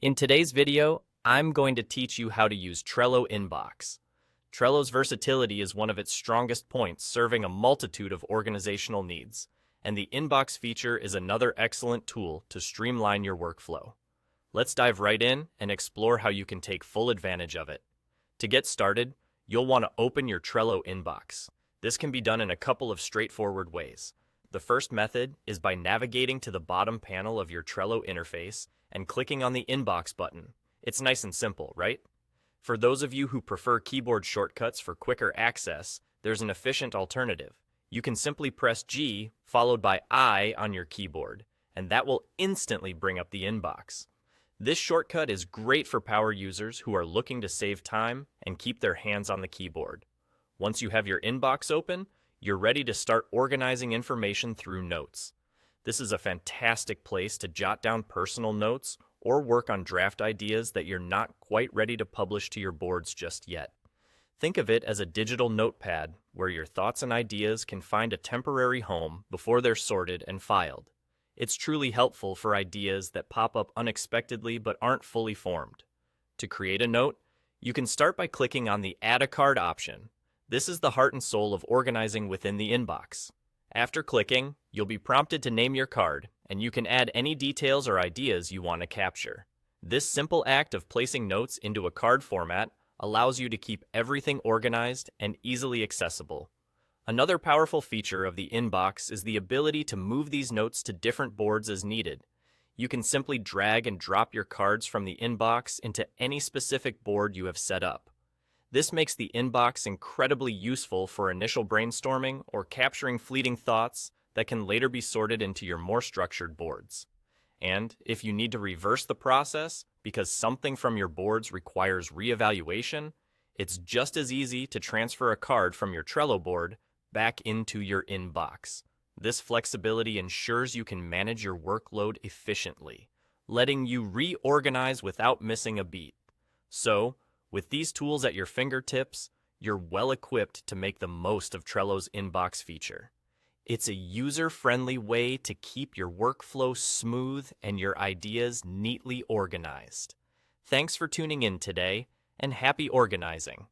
In today's video, I'm going to teach you how to use Trello Inbox. Trello's versatility is one of its strongest points, serving a multitude of organizational needs, and the Inbox feature is another excellent tool to streamline your workflow. Let's dive right in and explore how you can take full advantage of it. To get started, you'll want to open your Trello Inbox. This can be done in a couple of straightforward ways. The first method is by navigating to the bottom panel of your Trello interface and clicking on the Inbox button. It's nice and simple, right? For those of you who prefer keyboard shortcuts for quicker access, there's an efficient alternative. You can simply press G followed by I on your keyboard, and that will instantly bring up the inbox. This shortcut is great for power users who are looking to save time and keep their hands on the keyboard. Once you have your inbox open, you're ready to start organizing information through notes. This is a fantastic place to jot down personal notes or work on draft ideas that you're not quite ready to publish to your boards just yet. Think of it as a digital notepad where your thoughts and ideas can find a temporary home before they're sorted and filed. It's truly helpful for ideas that pop up unexpectedly but aren't fully formed. To create a note, you can start by clicking on the Add a Card option. This is the heart and soul of organizing within the inbox. After clicking, you'll be prompted to name your card, and you can add any details or ideas you want to capture. This simple act of placing notes into a card format allows you to keep everything organized and easily accessible. Another powerful feature of the inbox is the ability to move these notes to different boards as needed. You can simply drag and drop your cards from the inbox into any specific board you have set up. This makes the inbox incredibly useful for initial brainstorming or capturing fleeting thoughts that can later be sorted into your more structured boards. And if you need to reverse the process because something from your boards requires reevaluation, it's just as easy to transfer a card from your Trello board back into your inbox. This flexibility ensures you can manage your workload efficiently, letting you reorganize without missing a beat. So, with these tools at your fingertips, you're well equipped to make the most of Trello's inbox feature. It's a user-friendly way to keep your workflow smooth and your ideas neatly organized. Thanks for tuning in today, and happy organizing!